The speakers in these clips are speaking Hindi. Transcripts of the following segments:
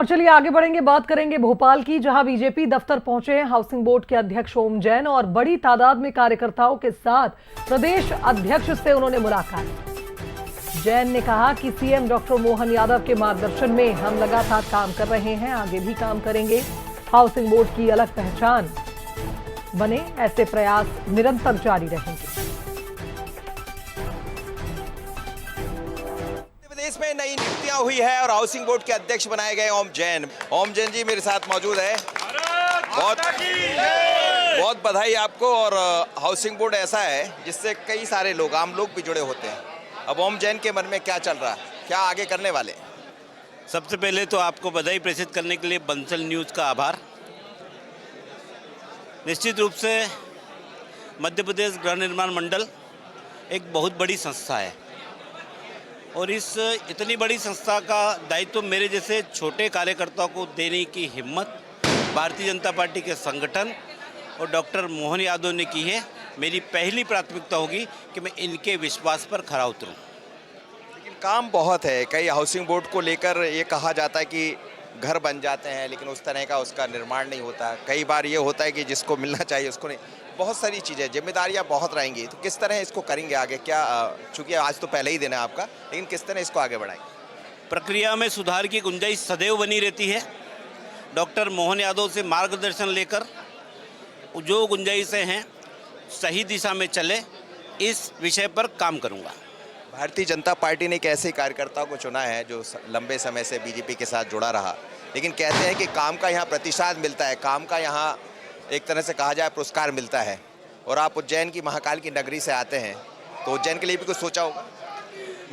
और चलिए आगे बढ़ेंगे, बात करेंगे भोपाल की, जहां बीजेपी दफ्तर पहुंचे हैं हाउसिंग बोर्ड के अध्यक्ष ओम जैन और बड़ी तादाद में कार्यकर्ताओं के साथ प्रदेश अध्यक्ष से उन्होंने मुलाकात। जैन ने कहा कि सीएम डॉक्टर मोहन यादव के मार्गदर्शन में हम लगातार काम कर रहे हैं, आगे भी काम करेंगे। हाउसिंग बोर्ड की अलग पहचान बने, ऐसे प्रयास निरंतर जारी रहेंगे। प्रदेश में नई नियुक्तियां हुई है और हाउसिंग बोर्ड के अध्यक्ष बनाए गए ओम जैन। ओम जैन जी मेरे साथ मौजूद है। बहुत बधाई आपको। और हाउसिंग बोर्ड ऐसा है जिससे कई सारे लोग, आम लोग भी जुड़े होते हैं। अब ओम जैन के मन में क्या चल रहा है, क्या आगे करने वाले? सबसे पहले तो आपको बधाई प्रेषित करने के लिए बंसल न्यूज़ का आभार। निश्चित रूप से मध्य प्रदेश गृह निर्माण मंडल एक बहुत बड़ी संस्था है और इस इतनी बड़ी संस्था का दायित्व मेरे जैसे छोटे कार्यकर्ताओं को देने की हिम्मत भारतीय जनता पार्टी के संगठन और डॉक्टर मोहन यादव ने की है। मेरी पहली प्राथमिकता होगी कि मैं इनके विश्वास पर खरा उतरूं। लेकिन काम बहुत है। कई हाउसिंग बोर्ड को लेकर ये कहा जाता है कि घर बन जाते हैं लेकिन उस तरह का उसका निर्माण नहीं होता। कई बार ये होता है कि जिसको मिलना चाहिए उसको नहीं। बहुत सारी चीज़ें, जिम्मेदारियां बहुत रहेंगी। तो किस तरह इसको करेंगे आगे? क्या चूँकि आज तो पहले ही दिन है आपका, लेकिन किस तरह इसको आगे बढ़ाएंगे? प्रक्रिया में सुधार की गुंजाइश सदैव बनी रहती है। डॉक्टर मोहन यादव से मार्गदर्शन लेकर जो गुंजाइशें हैं सही दिशा में चले, इस विषय पर काम करूंगा। भारतीय जनता पार्टी ने एक ऐसे कार्यकर्ता को चुना है जो लंबे समय से बीजेपी के साथ जुड़ा रहा, लेकिन कहते हैं कि काम का यहाँ प्रतिशत मिलता है, काम का यहाँ एक तरह से कहा जाए पुरस्कार मिलता है। और आप उज्जैन की महाकाल की नगरी से आते हैं, तो उज्जैन के लिए भी कुछ सोचा होगा?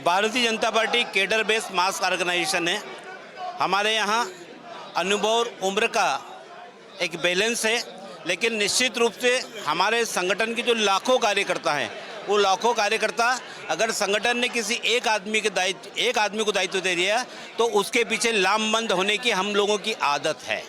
Bharatiya Janata party cadre based मास ऑर्गेनाइजेशन है। हमारे यहाँ अनुभव और उम्र का एक बैलेंस है, लेकिन निश्चित रूप से हमारे संगठन के जो लाखों कार्यकर्ता हैं, वो लाखों कार्यकर्ता अगर संगठन ने किसी एक आदमी को दायित्व दे दिया तो उसके पीछे लामबंद होने की हम लोगों की आदत है।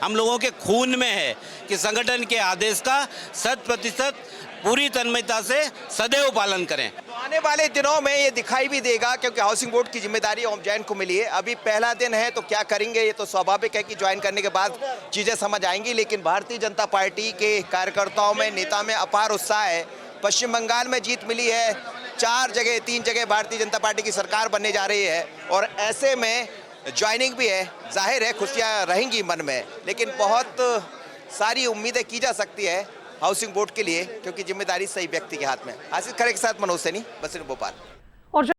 हम लोगों के खून में है कि संगठन के आदेश का 100% पूरी तन्मयता से सदैव पालन करें। तो आने वाले दिनों में ये दिखाई भी देगा, क्योंकि हाउसिंग बोर्ड की जिम्मेदारी ओम जैन को मिली है। अभी पहला दिन है तो क्या करेंगे ये तो स्वाभाविक है कि ज्वाइन करने के बाद चीज़ें समझ आएंगी। लेकिन भारतीय जनता पार्टी के कार्यकर्ताओं में, नेता में अपार उत्साह है। पश्चिम बंगाल में जीत मिली है, 3 जगह भारतीय जनता पार्टी की सरकार बनने जा रही है और ऐसे में ज्वाइनिंग भी है। जाहिर है खुशियाँ रहेंगी मन में, लेकिन बहुत सारी उम्मीदें की जा सकती है हाउसिंग बोर्ड के लिए, क्योंकि जिम्मेदारी सही व्यक्ति के हाथ में। आशीष खरे के साथ मनोज सैनी, बसिर भोपाल।